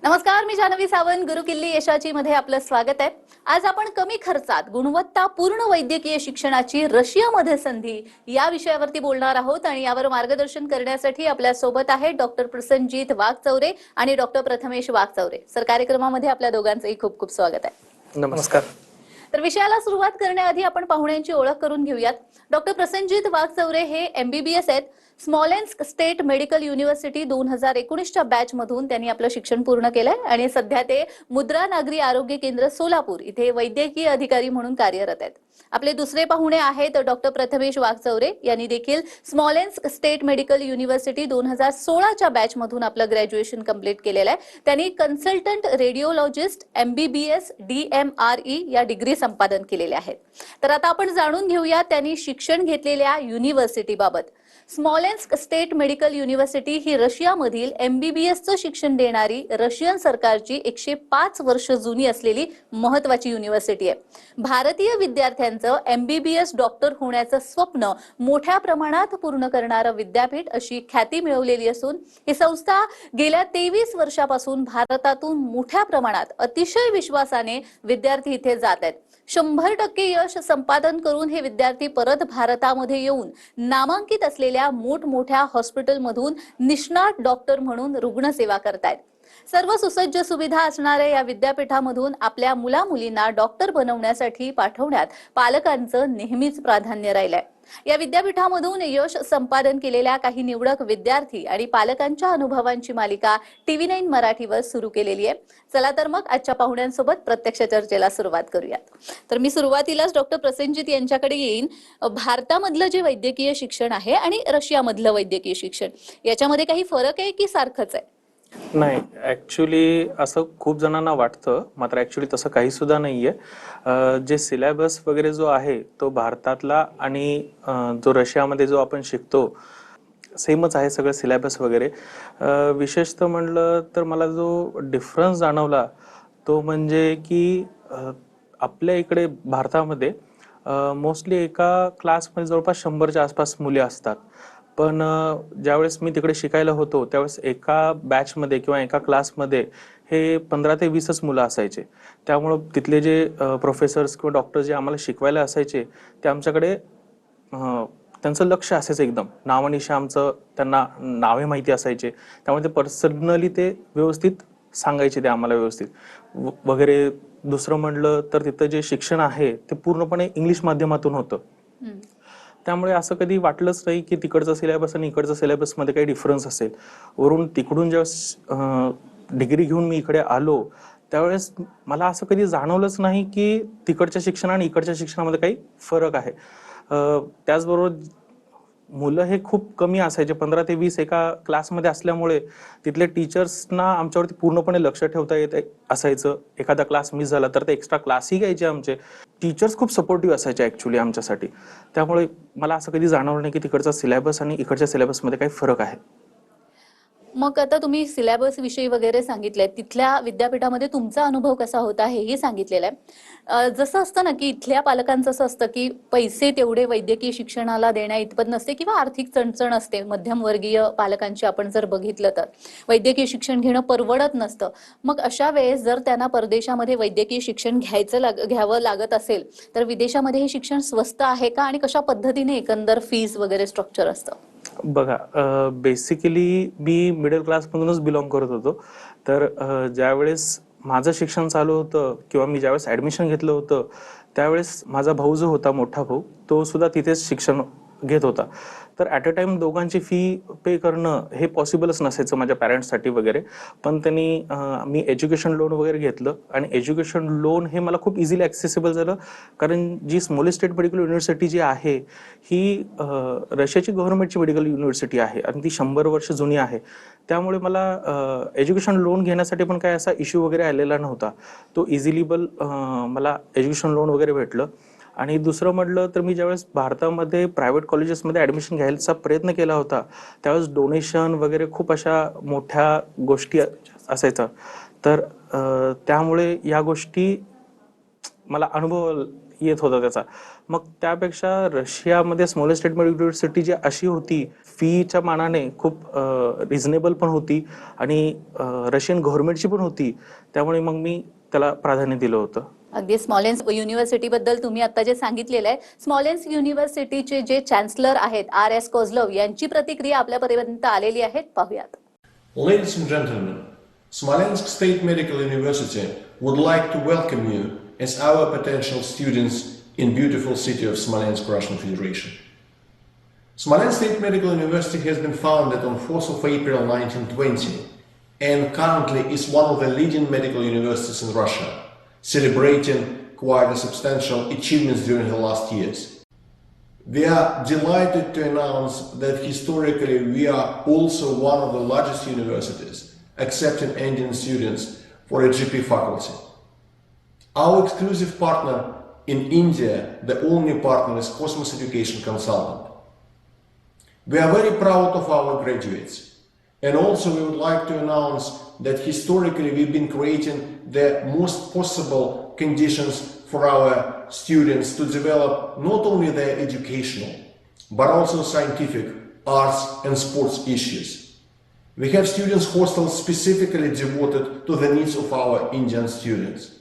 नमस्कार, मी जान्हवी सावंत. गुरुकिल्ली यशाची मध्ये आपलं स्वागत आहे. आज आपण कमी खर्चात गुणवत्तापूर्ण वैद्यकीय शिक्षणाची रशियामध्ये संधी या विषयावरती बोलणार आहोत आणि यावर मार्गदर्शन करण्यासाठी आपल्या सोबत आहे डॉक्टर प्रसन्नजीत वाघचौरे आणि डॉक्टर प्रथमेश वाघचौरे. सर, कार्यक्रमामध्ये आपल्या दोघांचंही खूप खूप स्वागत आहे. नमस्कार. तर विषयाला सुरुवात करण्याआधी आपण पाहुण्यांची ओळख करून घेऊयात. डॉक्टर प्रसन्नजीत वाघचौरे हे MBBS आहेत. स्मॉलेन्स्क स्टेट मेडिकल युनिव्हर्सिटी 2019च्या बॅच मधून त्यांनी आपलं शिक्षण पूर्ण केलंय आणि सध्या ते मुद्रा नागरी आरोग्य केंद्र सोलापूर इथे वैद्यकीय अधिकारी म्हणून कार्यरत आहेत. आपले दुसरे पाहुणे आहेत डॉक्टर प्रथमेश वाघचौरे. यांनी देखील स्मॉलेन्स्क स्टेट मेडिकल युनिव्हर्सिटी 2016च्या बॅच मधून आपलं ग्रॅज्युएशन कंप्लीट केलेलं आहे. त्यांनी कन्सल्टंट रेडिओलॉजिस्ट MBBS DMRE या डिग्री संपादन केलेल्या आहेत. तर आता आपण जाणून घेऊया त्यांनी शिक्षण घेतलेल्या युनिव्हर्सिटी बाबत. स्मॉलेन्स्क स्टेट मेडिकल युनिव्हर्सिटी ही रशियामधील MBBSचं शिक्षण देणारी रशियन सरकारची 105 वर्ष जुनी असलेली महत्वाची युनिव्हर्सिटी आहे. भारतीय विद्यार्थ्यांचं MBBS डॉक्टर होण्याचं स्वप्न मोठ्या प्रमाणात पूर्ण करणारं विद्यापीठ अशी ख्याती मिळवलेली असून ही संस्था गेल्या 23 वर्षापासून भारतातून मोठ्या प्रमाणात अतिशय विश्वासाने विद्यार्थी इथे जात आहेत. 100% यश संपादन करून हे विद्यार्थी परत भारतामध्ये येऊन नामांकित असलेल्या मोठमोठ्या हॉस्पिटलमधून निष्णात डॉक्टर म्हणून रुग्णसेवा करतायत. सर्व सुसज्ज सुविधा असणाऱ्या या विद्यापीठामधून आपल्या मुला-मुलींना डॉक्टर बनवण्यासाठी पाठवण्यात पालकांचं नेहमीच प्राधान्य राहिलंय. या विद्यापीठामधून यश संपादन केलेल्या काही निवडक विद्यार्थी आणि पालकांच्या अनुभवांची मालिका TV9 मराठीवर सुरू केलेली आहे. चला तर मग आजच्या पाहुण्यांसोबत प्रत्यक्ष चर्चेला सुरुवात करूयात. तर मी सुरुवातीलाच डॉक्टर प्रसन्नजीत यांच्याकडे येईन. भारतामधलं जे वैद्यकीय शिक्षण आहे आणि रशियामधलं वैद्यकीय शिक्षण याच्यामध्ये काही फरक आहे की सारखंच आहे? नाही, ऍक्च्युली असं खूप जणांना वाटतं, मात्र ऍक्च्युली तसं काही सुद्धा नाहीये. जे सिलेबस वगैरे जो आहे तो भारतातला आणि जो रशियामध्ये जो आपण शिकतो सेमच आहे सगळं सिलेबस वगैरे. विशेषतः म्हणलं तर मला जो डिफरन्स जाणवला तो म्हणजे की आपल्या इकडे भारतामध्ये मोस्टली एका क्लासमध्ये जवळपास 100च्या आसपास मुले असतात. पण ज्यावेळेस मी तिकडे शिकायला होतो त्यावेळेस एका बॅचमध्ये किंवा एका क्लासमध्ये हे 15 ते 20च मुलं असायचे. त्यामुळं तिथले जे प्रोफेसर्स किंवा डॉक्टर जे आम्हाला शिकवायला असायचे ते आमच्याकडे त्यांचं लक्ष असायचं एकदम. नावानिशा आमचं त्यांना नावे माहिती असायचे, त्यामुळे ते पर्सनली ते व्यवस्थित सांगायचे ते आम्हाला व्यवस्थित वगैरे. दुसरं म्हणलं तर तिथं जे शिक्षण आहे ते पूर्णपणे इंग्लिश माध्यमातून होतं. त्यामुळे असं कधी वाटलंच नाही की तिकडचा सिलेबस आणि इकडचा सिलेबस मध्ये काही डिफरन्स असेल. वरून तिकडून जेव्हा डिग्री घेऊन मी इकडे आलो त्यावेळेस मला असं कधी जाणवलंच नाही की तिकडच्या शिक्षण आणि इकडच्या शिक्षणामध्ये काही फरक आहे. त्याचबरोबर मुलं हे खूप कमी असायचे, 15 ते 20 एका क्लासमध्ये असल्यामुळे तिथले टीचर्सना आमच्यावरती पूर्णपणे लक्ष ठेवता येत असायचं. एखादा क्लास मिस झाला तर ते एक्स्ट्रा क्लासही घ्यायचे. आमचे टीचर्स खूप सपोर्टिव्ह असायचे ऍक्च्युली आमच्यासाठी. त्यामुळे मला असं कधी जाणवलं नाही की तिकडचा सिलेबस आणि इकडच्या सिलेबसमध्ये काही फरक आहे. मग आता तुम्ही सिलेबस विषयी वगैरे सांगितलंय, तिथल्या विद्यापीठामध्ये तुमचा अनुभव कसा होता हेही सांगितलेलं आहे. जसं असतं ना की इथल्या पालकांचं असं असतं की पैसे तेवढे वैद्यकीय शिक्षणाला देण्या इतपत नसते किंवा आर्थिक चणचण असते. मध्यमवर्गीय पालकांची आपण जर बघितलं तर वैद्यकीय शिक्षण घेणं परवडत नसतं. मग अशा वेळेस जर त्यांना परदेशामध्ये वैद्यकीय शिक्षण घ्यावं लागत असेल तर विदेशामध्ये हे शिक्षण स्वस्त आहे का आणि कशा पद्धतीने एकंदर फीस वगैरे स्ट्रक्चर असतं? बघा, बेसिकली मी मिडल क्लासमधूनच बिलॉंग करत होतो. तर ज्यावेळेस माझं शिक्षण चालू होतं किंवा मी ज्यावेळेस ऍडमिशन घेतलं होतं त्यावेळेस माझा भाऊ जो होता, मोठा भाऊ, तो सुद्धा तिथेच शिक्षण घेत होता. तर ॲट अ टाइम दोघांची फी पे करणं हे पॉसिबलच नसायचं माझ्या पॅरेंट्ससाठी वगैरे. पण त्यांनी मी एज्युकेशन लोन वगैरे घेतलं आणि एज्युकेशन लोन हे मला खूप इझिली ॲक्सेसिबल झालं. कारण जी स्मॉलेस्ट स्टेट मेडिकल युनिव्हर्सिटी जी आहे ही रशियाची गव्हर्नमेंटची मेडिकल युनिव्हर्सिटी आहे आणि ती 100 वर्ष जुनी आहे. त्यामुळे मला एज्युकेशन लोन घेण्यासाठी पण काही असा इश्यू वगैरे आलेला नव्हता. तो इझिलीबल मला एज्युकेशन लोन वगैरे भेटलं. आणि दुसरं म्हटलं तर मी ज्यावेळेस भारतामध्ये प्रायव्हेट कॉलेजेसमध्ये ॲडमिशन घ्यायचा प्रयत्न केला होता त्यावेळेस डोनेशन वगैरे खूप अशा मोठ्या गोष्टी असायच्या. तर त्यामुळे या गोष्टी मला अनुभव येत होता त्याचा. मग त्यापेक्षा रशियामध्ये स्मॉलेस्ट स्टेट मेडिकल युनिव्हर्सिटी जी अशी होती, फीच्या मानाने खूप रिझनेबल पण होती आणि रशियन गव्हर्नमेंटची पण होती, त्यामुळे मग मी त्याला प्राधान्य दिलं होतं. अगदी स्मॉलेन्स युनिव्हर्सिटी बद्दल तुम्ही आता जे सांगितलेलं आहे, स्मॉलेन्स युनिव्हर्सिटीचे जे चान्सलर आहेत R.S. कोझलव यांची प्रतिक्रिया आपल्यापर्यंत आलेली आहे, पाहूयात. Ladies and gentlemen, Smolensk State Medical University would like to welcome you as our potential students in beautiful city of Smolensk, Russian Federation. Smolensk State Medical University has been founded on 4th of April 1920 and currently is one of the leading medical universities in Russia, celebrating quite a substantial achievements during the last years. We are delighted to announce that historically we are also one of the largest universities accepting Indian students for a GP faculty. Our exclusive partner in India, the only partner, is Cosmos Education Consultant. We are very proud of our graduates, and also we would like to announce that historically we've been creating the most possible conditions for our students to develop not only their educational but also scientific, arts and sports issues. We have students hostels specifically devoted to the needs of our Indian students.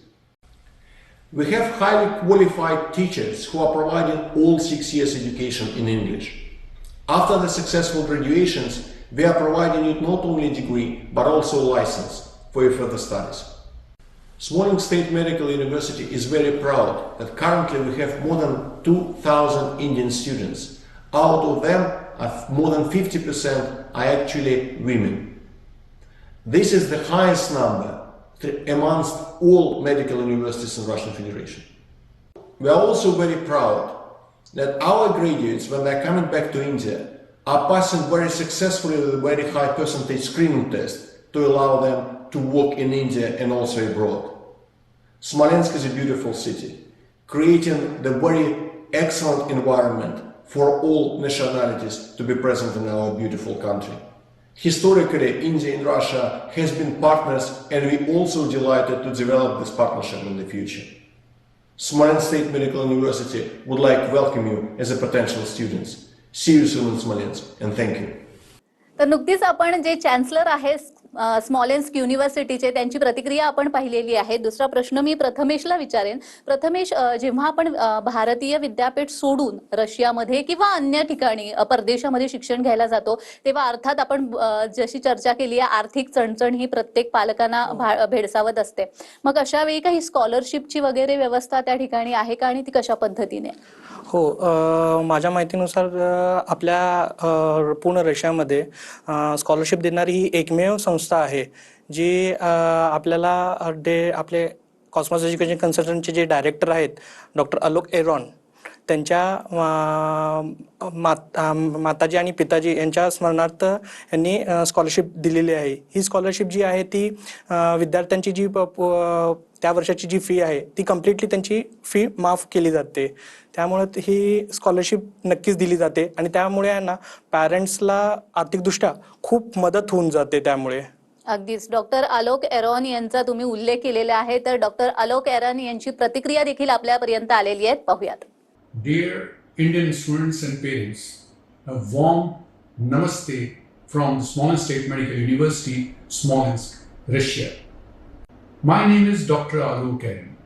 We have highly qualified teachers who are providing all 6 years education in English. After the successful graduations, we are providing you not only a degree but also a license for your further studies. Smolensk State Medical University is very proud that currently we have more than 2,000 Indian students. Out of them, more than 50% are actually women. This is the highest number amongst all medical universities in Russian Federation. We are also very proud that our graduates, when they are coming back to India, are passing very successfully with a very high percentage screening test to allow them to work in India and also abroad. Smolensk is a beautiful city, creating the very excellent environment for all nationalities to be present in our beautiful country. Historically, India and Russia has been partners, and we also delighted to develop this partnership in the future. Smolensk State Medical University would like to welcome you as a potential students. See you soon in Smolensk, and thank you. तर नुकतीच आपण जे chancellor आहे स्मॉलेन्स्क युनिव्हर्सिटीचे त्यांची प्रतिक्रिया आपण पाहिलेली आहे. दुसरा प्रश्न मी प्रथमेशला विचारेन. प्रथमेश, जेव्हा आपण भारतीय विद्यापीठ सोडून रशियामध्ये किंवा अन्य ठिकाणी परदेशामध्ये शिक्षण घ्यायला जातो, तेव्हा अर्थात आपण जशी चर्चा केली आहे, आर्थिक चणचण ही प्रत्येक पालकांना भेडसावत असते. मग अशा वेळी काही स्कॉलरशिपची वगैरे व्यवस्था त्या ठिकाणी आहे का आणि ती कशा पद्धतीने? हो, माझ्या माहितीनुसार आपल्या पूर्ण रशियामध्ये स्कॉलरशिप देणारी ही एकमेव संस्था आहे जी आपल्याला आपले कॉस्मॉस एज्युकेशन कन्सल्टंटचे जे डायरेक्टर आहेत डॉक्टर अलोक एरॉन, त्यांच्या माताजी आणि पिताजी यांच्या स्मरणार्थ यांनी स्कॉलरशिप दिलेली आहे. ही स्कॉलरशिप जी आहे ती विद्यार्थ्यांची जी त्या वर्षाची जी फी आहे ती कम्प्लिटली त्यांची फी माफ केली जाते. त्यामुळे ही स्कॉलरशिप नक्कीच दिली जाते आणि त्यामुळे आहे ना पॅरेंट्सला आर्थिकदृष्ट्या खूप मदत होऊन जाते. त्यामुळे अगदीच डॉक्टर अलोक एरॉन यांचा तुम्ही उल्लेख केलेला आहे, तर डॉक्टर अलोक एरॉन यांची प्रतिक्रिया देखील आपल्यापर्यंत आलेली आहे, पाहूयात. Dear Indian students and parents, a warm namaste from the Smolensk State Medical University, Smolensk, Russia. My name is Dr. Alok Eran.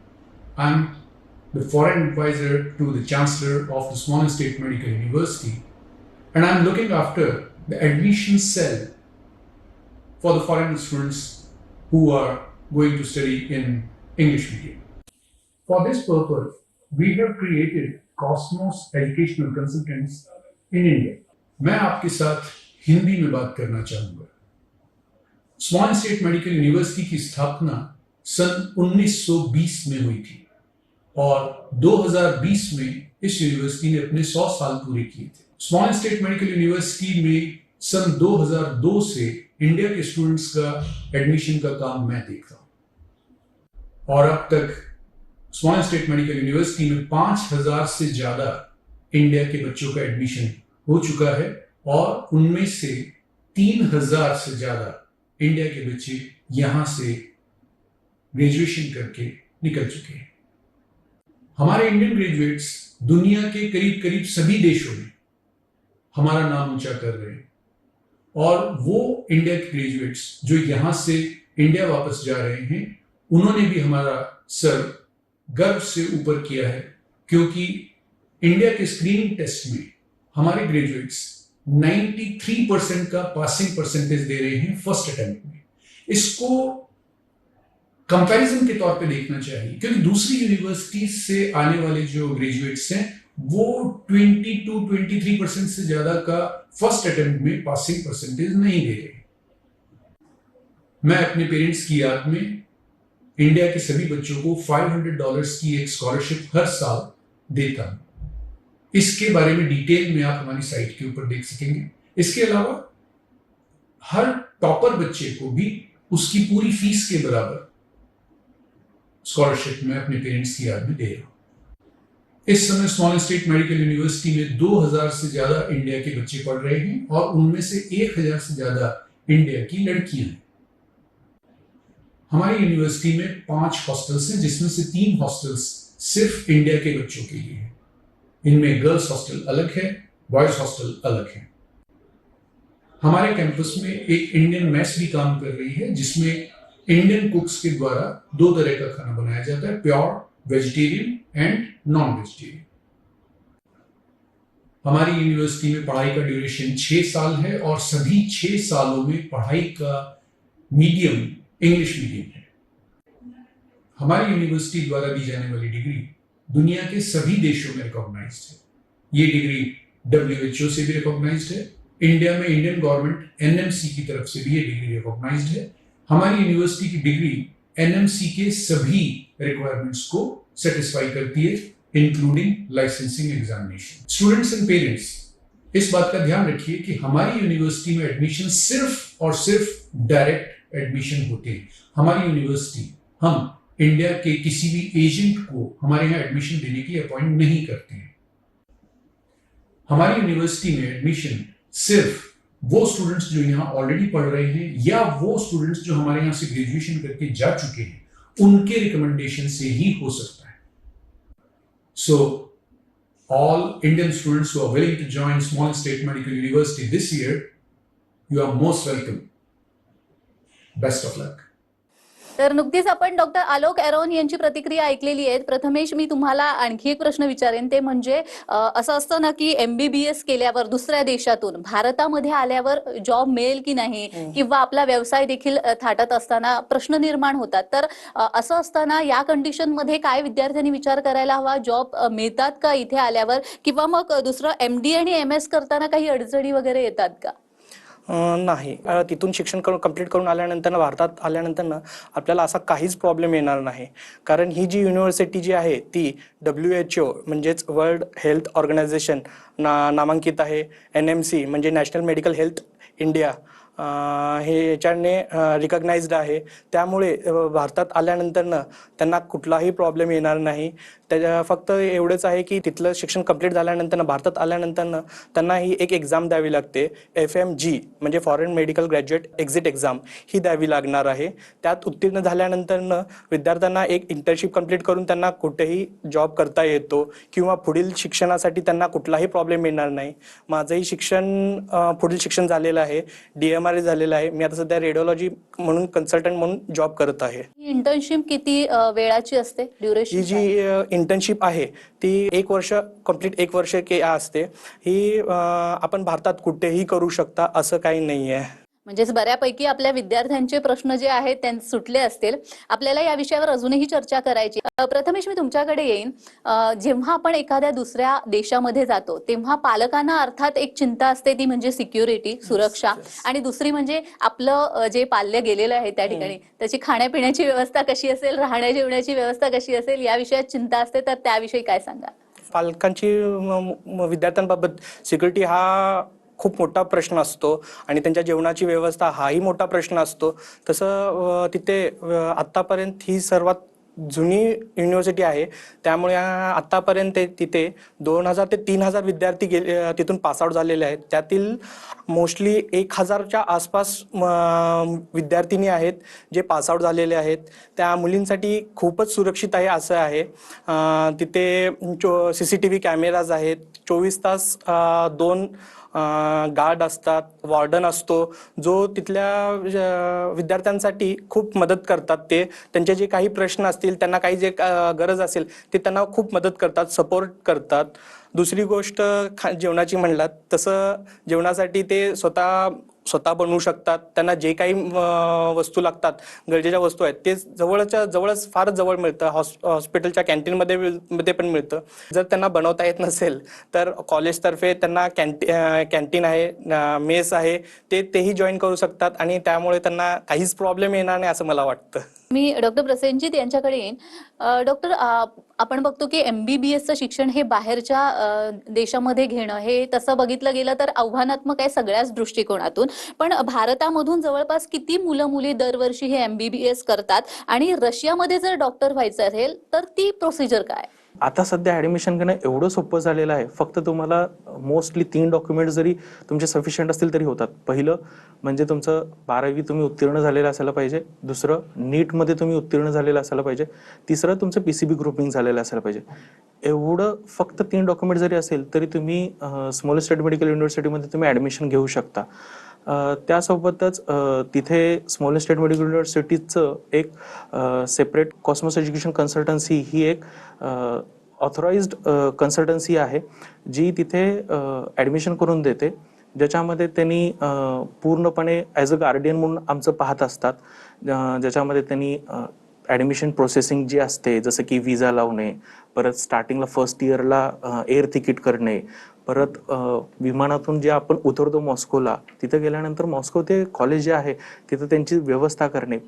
I'm the foreign advisor to the Chancellor of the Smolensk State Medical University, and I'm looking after the admission cell for the foreign students who are going to study in English medium. For this purpose, we have created Cosmos Educational Consultants in India. मैं आपके साथ हिंदी में बात करना चाहूंगा. स्मॉलेन्स्क state medical university की स्थापना सन 1920 में हुई थी और 2020 में इस यूनिवर्सिटी ने अपने 100 साल पूरे किए थे. स्मॉलेन्स्क स्टेट मेडिकल यूनिवर्सिटी में सन 2002 से इंडिया के स्टूडेंट्स का एडमिशन का काम मैं देखता हूं और अब तक स्मॉलेन्स्क स्टेट मेडिकल यूनिवर्सिटी में 5000 से ज्यादा इंडिया के बच्चों का एडमिशन हो चुका है और उनमें से 3000 से ज्यादा इंडिया के बच्चे यहां से ग्रेजुएशन करके निकल चुके हैं. हमारे इंडियन ग्रेजुएट्स दुनिया के करीब करीब सभी देशों में हमारा नाम ऊंचा कर रहे हैं, और वो इंडिया के ग्रेजुएट्स जो यहां से इंडिया वापस जा रहे हैं, उन्होंने भी हमारा सर गर्व से ऊपर किया है, क्योंकि इंडिया के स्क्रीनिंग टेस्ट में हमारे ग्रेजुएट्स 93% का पासिंग परसेंटेज दे रहे हैं फर्स्ट अटेम्प्ट में। इसको कंपैरिजन के तौर पे देखना चाहिए, क्योंकि दूसरी यूनिवर्सिटी से आने वाले जो ग्रेजुएट्स हैं वो 22-23% से ज्यादा का फर्स्ट अटेम्प्ट में पासिंग परसेंटेज नहीं दे रहे। मैं अपने पेरेंट्स की याद में इंडिया के सभी बच्चों को $500 की एक स्कॉलरशिप हर साल देता हूं। इसके बारे में डिटेल में आप हमारी साइट के ऊपर देख सकेंगे। इसके अलावा हर टॉपर बच्चे को भी उसकी पूरी फीस के बराबर स्कॉलरशिप मैं अपने पेरेंट्स की याद में दे रहा हूं। इस समय स्मॉलेंस स्टेट मेडिकल यूनिवर्सिटी में 2000 से ज्यादा इंडिया के बच्चे पढ़ रहे हैं, और उनमें से 1000 से ज्यादा इंडिया की लड़कियां हैं। हमारी यूनिवर्सिटी में 5 हॉस्टल्स हैं, जिसमें से 3 हॉस्टल्स सिर्फ इंडिया के बच्चों के लिए हैं। इनमें गर्ल्स हॉस्टल अलग है, बॉयज हॉस्टल अलग है। हमारे कैंपस में एक इंडियन मेस भी काम कर रही है, जिसमें इंडियन कुक्स के द्वारा 2 तरह का खाना बनाया जाता है, pure vegetarian end non vegetarian. हमारी यूनिवर्सिटी में पढ़ाई का ड्यूरेशन 6 साल है, और सभी 6 सालों में पढ़ाई का मीडियम इंग्लिश मीडियम है। हमारी यूनिवर्सिटी द्वारा दी जाने वाली डिग्री दुनिया के सभी देशों में रिकॉग्नाइज्ड है। ये डिग्री WHO से भी रिकॉग्नाइज्ड है। इंडिया में इंडियन गवर्नमेंट NMC की तरफ से भी ये डिग्री रिकॉग्नाइज्ड है। हमारी यूनिवर्सिटी की डिग्री NMC के सभी रिक्वायरमेंट्स को सेटिस्फाई करती है, including licensing examination. Students and parents, इस बात का ध्यान रखिए कि हमारी यूनिवर्सिटी में एडमिशन सिर्फ और सिर्फ डायरेक्ट एडमिशन होते हैं। हमारी यूनिवर्सिटी, हम इंडिया के किसी भी एजेंट को हमारे यहाँ एडमिशन देने की अपॉइंट नहीं करते हैं। हमारी यूनिवर्सिटी में एडमिशन सिर्फ वो स्टूडेंट्स जो यहाँ ऑलरेडी पढ़ रहे हैं, या वो स्टूडेंट्स जो हमारे यहाँ से ग्रेजुएशन करके जा चुके हैं, उनके रिकमेंडेशन से ही हो सकता है। So all Indian students who are willing to join Smolensk state medical university this year, you are most welcome. Best of luck. तर नुकतीच आपण डॉक्टर आलोक एरोन यांची प्रतिक्रिया ऐकलेली आहे। प्रथमेश, मी तुम्हाला आणखी एक प्रश्न विचारेन, ते म्हणजे असं असतं ना की MBBS केल्यावर दुसऱ्या देशातून भारतामध्ये आल्यावर जॉब मिळेल की नाही, किंवा आपला व्यवसाय देखील थाटत असताना प्रश्न निर्माण होतात। तर असं असताना या कंडिशन मध्ये काय विद्यार्थ्यांनी विचार करायला हवा? जॉब मिळतात का इथे आल्यावर, किंवा मग दुसरं MD आणि MS करताना काही अडचणी वगैरे येतात का? नाही, तिथून शिक्षण कंप्लीट करून आल्यानंतर भारतात आल्यानंतर आपल्याला असा काहीच प्रॉब्लेम येणार नाही, कारण ही जी युनिव्हर्सिटी जी आहे ती WHO म्हणजेच वर्ल्ड हेल्थ ऑर्गनायझेशन नामांकित आहे, NMC म्हणजे नॅशनल मेडिकल हेल्थ इंडिया हे याच्याने रिकग्नाइज्ड आहे। त्यामुळे भारतात आल्यानंतर त्यांना कुठलाही प्रॉब्लेम येणार नाही। त्या फक्त एवढंच आहे की तिथलं शिक्षण कंप्लीट झाल्यानंतर भारतात आल्यानंतर त्यांना ही एक एक्झाम द्यावी लागते, FMG म्हणजे foreign medical graduate exit exam, ही द्यावी लागणार आहे। त्यात उत्तीर्ण झाल्यानंतर विद्यार्थ्यांना एक इंटर्नशिप कंप्लीट करून त्यांना कुठेही जॉब करता येतो, किंवा पुढील शिक्षणासाठी त्यांना कुठलाही प्रॉब्लेम येणार नाही। माझंही शिक्षण पुढील शिक्षण झालेलं आहे, DMRA झालेलं आहे। मी आता सध्या रेडिओलॉजी म्हणून कन्सल्टंट म्हणून जॉब करत आहे। इंटर्नशिप किती वेळाची असते, ड्युरेशन? ही जी इंटर्नशिप आहे ती 1 वर्ष कंप्लीट 1 वर्ष के असते। ही आपण भारतात कुठेही करू शकता असं काही नाही आहे। म्हणजेच बऱ्यापैकी आपल्या विद्यार्थ्यांचे प्रश्न जे आहेत ते सुटले असतील। आपल्याला या विषयावर अजूनही चर्चा करायची। प्रथमेश, मी तुमच्याकडे येईन। जेव्हा आपण एखाद्या दुसऱ्या देशामध्ये जातो तेव्हा पालकांना अर्थात एक चिंता असते, ती म्हणजे सिक्युरिटी, सुरक्षा, आणि दुसरी म्हणजे आपलं जे पाल्य गेलेलं आहे त्या ठिकाणी त्याची खाण्यापिण्याची व्यवस्था कशी असेल, राहण्या जेवण्याची व्यवस्था कशी असेल, या विषयात चिंता असते। तर त्याविषयी काय सांगा? पालकांची विद्यार्थ्यांबाबत सिक्युरिटी हा खूप मोठा प्रश्न असतो, आणि त्यांच्या जेवणाची व्यवस्था हाही मोठा प्रश्न असतो। तसं तिथे आतापर्यंत ही सर्वात जुनी युनिव्हर्सिटी आहे, त्यामुळे आतापर्यंत तिथे 2000 ते 3000 विद्यार्थी तिथून पासआउट झालेले आहेत. त्यातील मोस्टली 1000च्या आसपास विद्यार्थिनी आहेत जे पासआउट झालेले आहेत. त्या मुलींसाठी खूपच सुरक्षित आहे असं आहे. तिथे CCTV कॅमेराज आहेत, 24 तास 2 गार्ड असतात, वॉर्डन असतो, जो तिथल्या विद्यार्थ्यांसाठी खूप मदत करतात. ते त्यांचे जे काही प्रश्न असतील, त्यांना काही जे गरज असेल ते त्यांना खूप मदत करतात, सपोर्ट करतात. दुसरी गोष्ट जेवणाची म्हणलात तसं जेवणासाठी ते स्वतः बनवू शकतात. त्यांना जे काही वस्तू लागतात, गरजेच्या वस्तू आहेत, ते जवळच फार जवळ मिळतं. हॉस्पिटलच्या कॅन्टीनमध्ये पण मिळतं. जर त्यांना बनवता येत नसेल तर कॉलेजतर्फे त्यांना कॅन्टीन आहे, मेस आहे, तेही जॉईन करू शकतात आणि त्यामुळे त्यांना काहीच प्रॉब्लेम येणार नाही असं मला वाटतं. मी डॉक्टर प्रसेनजीत यांच्याकडे येईन. डॉक्टर, आपण बघतो की MBBSचं शिक्षण हे बाहेरच्या देशामध्ये घेणं हे तसं बघितलं गेलं तर आव्हानात्मक आहे सगळ्याच दृष्टिकोनातून. पण भारतामधून जवळपास किती मुलं मुली दरवर्षी हे MBBS करतात आणि रशियामध्ये जर डॉक्टर व्हायचं असेल तर ती प्रोसिजर काय? आता सध्या ॲडमिशन घेणं एवढं सोपं झालेलं आहे. फक्त तुम्हाला मोस्टली 3 डॉक्युमेंट जरी तुमचे सफिशियंट असतील तरी होतात. पहिलं म्हणजे तुमचं 12वी तुम्ही उत्तीर्ण झालेलं असायला पाहिजे. दुसरं नीटमध्ये तुम्ही उत्तीर्ण झालेलं असायला पाहिजे. तिसरं तुमचं PCB ग्रुपिंग झालेलं असायला पाहिजे. एवढं फक्त 3 डॉक्युमेंट जरी असेल तरी तुम्ही स्मॉलेस्ट स्टेट मेडिकल युनिव्हर्सिटीमध्ये तुम्ही ॲडमिशन घेऊ शकता. त्यासोबतच तिथे स्मॉलेस्ट स्टेट मेडिकल युनिव्हर्सिटीचं एक सेपरेट कॉस्मोस एज्युकेशन कन्सल्टन्सी ही एक ऑथराइज्ड कन्सल्टन्सी आहे जी तिथे ॲडमिशन करून देते, ज्याच्यामध्ये त्यांनी पूर्णपणे ॲज अ गार्डियन म्हणून आमचं पाहत असतात. ज्याच्यामध्ये त्यांनी ॲडमिशन प्रोसेसिंग जी असते, जसं की विजा लावणे, परत स्टार्टिंगला फर्स्ट इयरला एअर तिकीट करणे, परत विमानातून जे आपण उतरतो मॉस्कोला, तिथं गेल्यानंतर मॉस्को ते कॉलेज जे आहे तिथं त्यांची व्यवस्था करणे,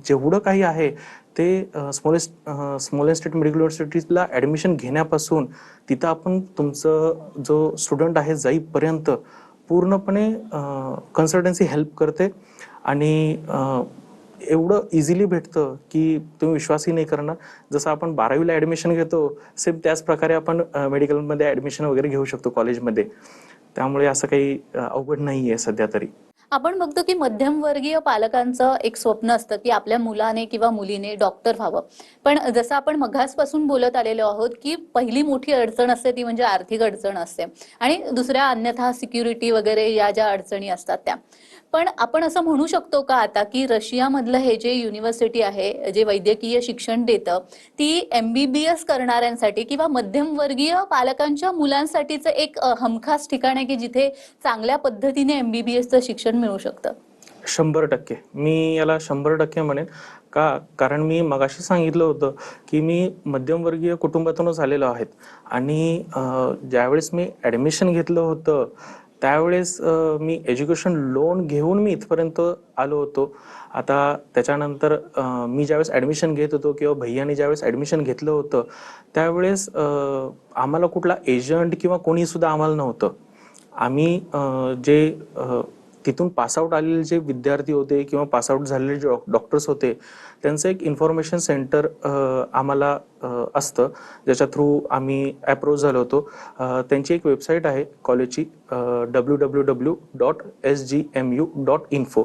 जेवढं काही आहे ते स्मॉलेस्ट स्टेट मेडिकल युनिव्हर्सिटीला ॲडमिशन घेण्यापासून तिथं आपण तुमचं जो स्टुडंट आहे जाईपर्यंत पूर्णपणे कन्सल्टन्सी हेल्प करते आणि एवढं इझिली भेटतं की तुम्ही विश्वासही नाही करणार. जसं आपण 12वीला ॲडमिशन घेतो सेम त्याच प्रकारे आपण मेडिकलमध्ये ॲडमिशन वगैरे घेऊ शकतो कॉलेजमध्ये. त्यामुळे असं काही अवघड नाही आहे सध्या तरी. आपण बघतो की मध्यमवर्गीय पालकांचं एक स्वप्न असतं की आपल्या मुलाने किंवा मुलीने डॉक्टर व्हावं. पण जसं आपण मघासपासून बोलत आलेलो आहोत की पहिली मोठी अडचण असते ती म्हणजे आर्थिक अडचण असते आणि दुसऱ्या अन्यथा सिक्युरिटी वगैरे या ज्या अडचणी असतात त्या. पण आपण असं म्हणू शकतो का आता की रशियामधलं हे जे युनिव्हर्सिटी आहे जे वैद्यकीय शिक्षण देतं ती MBBS करणाऱ्यांसाठी किंवा मध्यमवर्गीय पालकांच्या मुलांसाठीचं एक हमखास ठिकाण आहे की जिथे चांगल्या पद्धतीने MBBSचं शिक्षण मिळू शकतं? 100% मी याला 100% म्हणेन. कारण मी मगाशी सांगितलं होतं की मी मध्यमवर्गीय कुटुंबातूनच आलेलो आहे आणि ज्यावेळेस मी ॲडमिशन घेतलं होतं त्यावेळेस मी एज्युकेशन लोन घेऊन मी इथपर्यंत आलो होतो. आता त्याच्यानंतर मी ज्यावेळेस ॲडमिशन घेत होतो किंवा भैयाने ज्यावेळेस ॲडमिशन घेतलं होतं त्यावेळेस आम्हाला कुठला एजंट किंवा कोणीसुद्धा आम्हाला नव्हतं. आम्ही जे तिथून पासआउट आलेले जे विद्यार्थी होते किंवा पासआउट झालेले जे डॉक्टर्स होते त्यांचं एक इन्फॉर्मेशन सेंटर आम्हाला असतं, ज्याच्या थ्रू आम्ही अप्रोच झालो होतो. त्यांची एक वेबसाईट आहे कॉलेजची www.sgmu.info.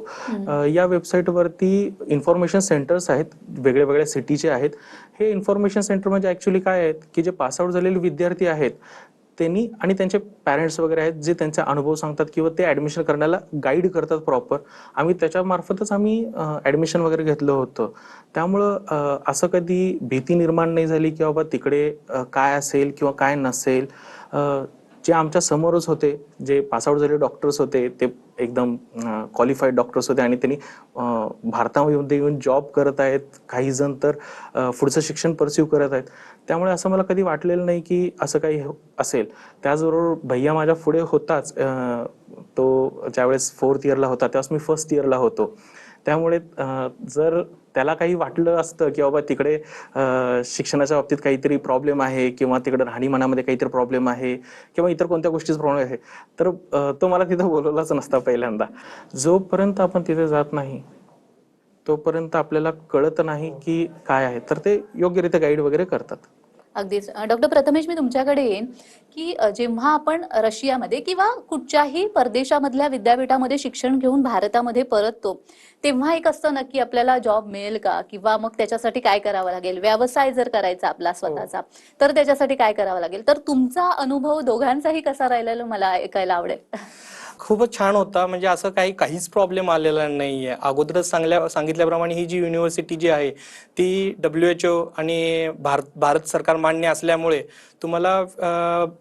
या वेबसाईटवरती इन्फॉर्मेशन सेंटर्स आहेत, वेगळ्या वेगळ्या सिटीचे आहेत. हे इन्फॉर्मेशन सेंटर म्हणजे ॲक्च्युली काय आहेत की जे पासआउट झालेले विद्यार्थी आहेत त्यांनी आणि त्यांचे पॅरेंट्स वगैरे आहेत जे त्यांचे अनुभव सांगतात किंवा ते ॲडमिशन करण्याला गाईड करतात प्रॉपर. आम्ही त्याच्यामार्फतच आम्ही ॲडमिशन वगैरे घेतलं होतं. त्यामुळं असं कधी भीती निर्माण नाही झाली की बाबा तिकडे काय असेल किंवा काय नसेल. जे आमच्या समोरच होते, जे पासआउट झालेले डॉक्टर्स होते ते एकदम क्वालिफाईड डॉक्टर्स होते आणि त्यांनी भारतामध्ये येऊन जॉब करत आहेत. काही जण तर पुढचं शिक्षण परस्यू करत आहेत. त्यामुळे असं मला कधी वाटलेलं नाही की असं काही असेल. त्याचबरोबर भैया माझ्या पुढे होताच. तो ज्यावेळेस 4th इयरला होता त्यावेळेस मी 1st इयरला होतो. त्यामुळे जर त्याला काही वाटलं असतं की बाबा तिकडे शिक्षणाच्या बाबतीत काहीतरी प्रॉब्लेम आहे किंवा तिकडे राहणीमानामध्ये काहीतरी प्रॉब्लेम आहे किंवा इतर कोणत्या गोष्टीचा प्रॉब्लेम आहे तर तो मला तिथं बोलवलाच नसता पहिल्यांदा. जोपर्यंत आपण तिथे जात नाही तोपर्यंत आपल्याला कळत नाही की काय आहे, तर ते योग्यरित्या गाईड वगैरे करतात. अगदीच. डॉक्टर प्रथमेश, मी तुमच्याकडे येईन की जेव्हा आपण रशियामध्ये किंवा कुठच्याही परदेशामधल्या विद्यापीठामध्ये शिक्षण घेऊन भारतामध्ये परततो, तेव्हा एक असतं ना की आपल्याला जॉब मिळेल का, किंवा मग त्याच्यासाठी काय करावं लागेल, व्यवसाय जर करायचा आपला स्वतःचा तर त्याच्यासाठी काय करावं लागेल. तर तुमचा अनुभव दोघांचाही कसा राहिलेला मला ऐकायला आवडेल. खूपच छान होता. म्हणजे असं काहीच प्रॉब्लेम आलेला नाहीये. अगोदरच सांगितल्याप्रमाणे ही जी युनिव्हर्सिटी जी आहे ती WHO आणि भारत सरकार मान्य असल्यामुळे तुम्हाला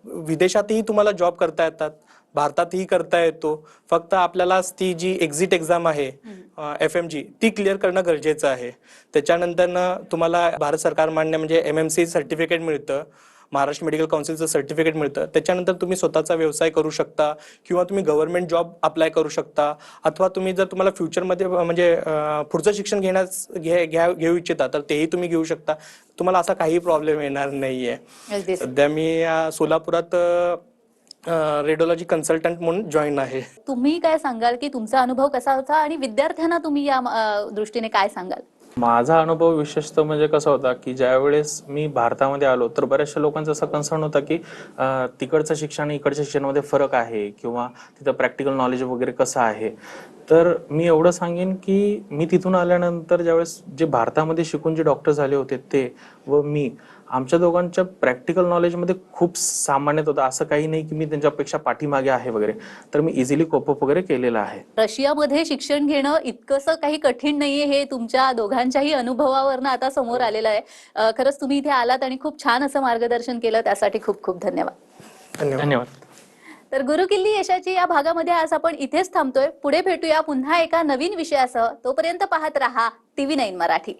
विदेशातही तुम्हाला जॉब करता येतात, भारतातही करता येतो. फक्त आपल्याला ती जी एक्झिट एक्झाम आहे FMG ती क्लिअर करणं गरजेचं आहे. त्याच्यानंतर तुम्हाला भारत सरकार मान्य म्हणजे MMC सर्टिफिकेट मिळतं, महाराष्ट्र मेडिकल काउन्सिलचं सर्टिफिकेट मिळतं. त्याच्यानंतर तुम्ही स्वतःचा व्यवसाय करू शकता किंवा तुम्ही गव्हर्नमेंट जॉब अप्लाय करू शकता, अथवा तुम्ही जर तुम्हाला फ्युचरमध्ये म्हणजे पुढचं शिक्षण घेऊ इच्छिता तर तेही तुम्ही घेऊ शकता. तुम्हाला असा काही प्रॉब्लेम येणार नाहीये. अगदीच. सध्या मी सोलापुरात रेडिओलॉजी कन्सल्टंट म्हणून जॉईन आहे. तुम्ही काय सांगाल की तुमचा अनुभव कसा होता, आणि विद्यार्थ्यांना तुम्ही या दृष्टीने काय सांगाल. माझा अनुभव विशेषतः म्हणजे कसा होता की ज्यावेळेस मी भारतामध्ये आलो तर बऱ्याचशा लोकांचा असा कन्सर्न होता की तिकडचं शिक्षण आणि इकडच्या शिक्षणामध्ये फरक आहे, किंवा तिथं प्रॅक्टिकल नॉलेज वगैरे कसं आहे. तर मी एवढं सांगेन की मी तिथून आल्यानंतर ज्यावेळेस जे भारतामध्ये शिकून जे डॉक्टर झाले होते ते व मी, आमच्या दोघांच्या प्रॅक्टिकल नॉलेजमध्ये खूप सामान्यत होतं. असं काही नाही की मी त्यांच्यापेक्षा पाठीमागे आहे वगैरे, तर मी इझिली कोपअप वगैरे केलेलं आहे. रशियामध्ये शिक्षण घेणं इतकंसं काही कठीण नाहीये, हे तुमच्या दोघांच्याही अनुभवावरनं आता समोर आलेलं आहे. खरंच तुम्ही इथे आलात आणि खूप छान असं मार्गदर्शन केलं, त्यासाठी खूप खूप धन्यवाद. धन्यवाद. तर गुरुकिल्ली यशाची या भागामध्ये आज आपण इथेच थांबतोय. पुढे भेटूया पुन्हा एका नवीन विषयासह. तोपर्यंत पाहत रहा TV9 मराठी.